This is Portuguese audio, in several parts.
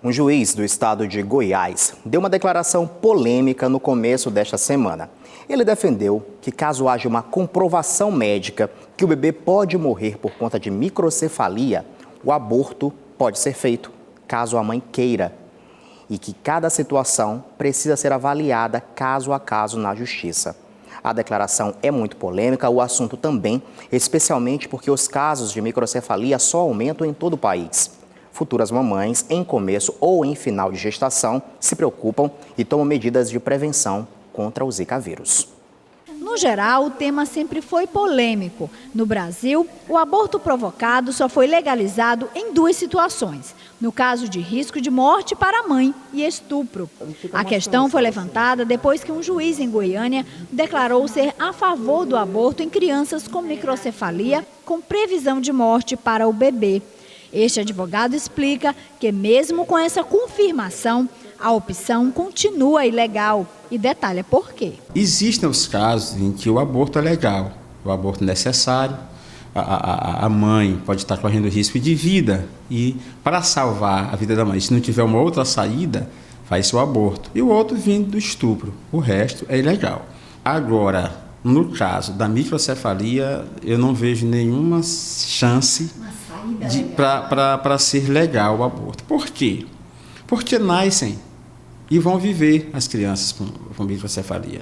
Um juiz do estado de Goiás deu uma declaração polêmica no começo desta semana. Ele defendeu que, caso haja uma comprovação médica que o bebê pode morrer por conta de microcefalia, o aborto pode ser feito, caso a mãe queira, e que cada situação precisa ser avaliada caso a caso na justiça. A declaração é muito polêmica, o assunto também, especialmente porque os casos de microcefalia só aumentam em todo o país. Futuras mamães, em começo ou em final de gestação, se preocupam e tomam medidas de prevenção contra o Zika vírus. No geral, o tema sempre foi polêmico. No Brasil, o aborto provocado só foi legalizado em 2 situações. No caso de risco de morte para a mãe e estupro. A questão foi levantada depois que um juiz em Goiânia declarou ser a favor do aborto em crianças com microcefalia, com previsão de morte para o bebê. Este advogado explica que, mesmo com essa confirmação, a opção continua ilegal e detalha por quê. Existem os casos em que o aborto é legal, o aborto necessário, a mãe pode estar correndo risco de vida e, para salvar a vida da mãe, se não tiver uma outra saída, faz o aborto. E o outro vindo do estupro, o resto é ilegal. Agora, no caso da microcefalia, eu não vejo nenhuma chance para ser legal o aborto. Por quê? Porque nascem e vão viver as crianças com microcefalia.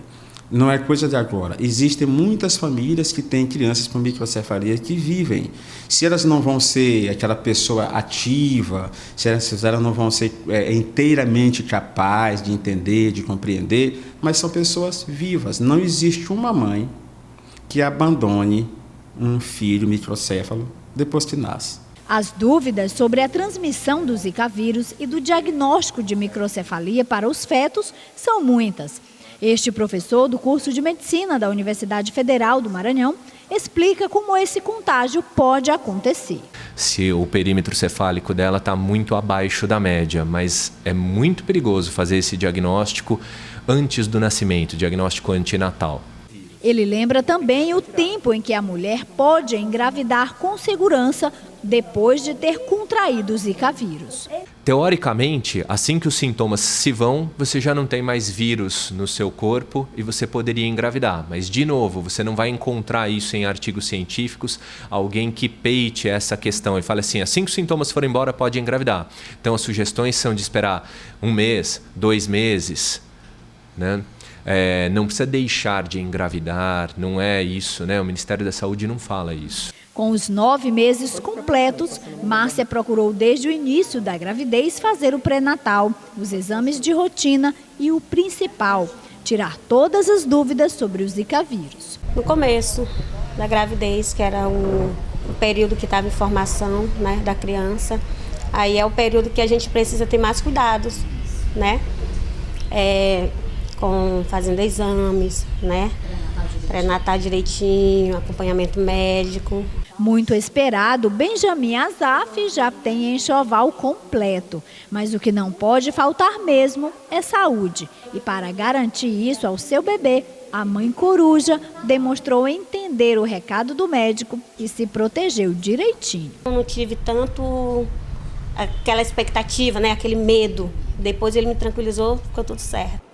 Não é coisa de agora. Existem muitas famílias que têm crianças com microcefalia que vivem. Se elas não vão ser aquela pessoa ativa, se elas não vão ser inteiramente capazes de entender, de compreender, mas são pessoas vivas. Não existe uma mãe que abandone um filho microcéfalo depois que nasce. As dúvidas sobre a transmissão do Zika vírus e do diagnóstico de microcefalia para os fetos são muitas. Este professor do curso de Medicina da Universidade Federal do Maranhão explica como esse contágio pode acontecer. Se o perímetro cefálico dela está muito abaixo da média, mas é muito perigoso fazer esse diagnóstico antes do nascimento, diagnóstico antinatal. Ele lembra também o tempo em que a mulher pode engravidar com segurança depois de ter contraído o Zika vírus. Teoricamente, assim que os sintomas se vão, você já não tem mais vírus no seu corpo e você poderia engravidar. Mas, de novo, você não vai encontrar isso em artigos científicos, alguém que peite essa questão e fale assim que os sintomas forem embora, pode engravidar. Então, as sugestões são de esperar 1 mês, 2 meses, né? Não precisa deixar de engravidar, não é isso, né? O Ministério da Saúde não fala isso. Com os 9 meses completos, Márcia procurou desde o início da gravidez fazer o pré-natal, os exames de rotina e o principal, tirar todas as dúvidas sobre o Zika vírus. No começo da gravidez, que era o período que estava em formação, né, da criança, aí é o período que a gente precisa ter mais cuidados, né? Fazendo exames, né? Pré-natal direitinho, acompanhamento médico. Muito esperado, Benjamin Azaf já tem enxoval completo. Mas o que não pode faltar mesmo é saúde. E para garantir isso ao seu bebê, a mãe coruja demonstrou entender o recado do médico e se protegeu direitinho. Eu não tive tanto aquela expectativa, né? Aquele medo. Depois ele me tranquilizou, ficou tudo certo.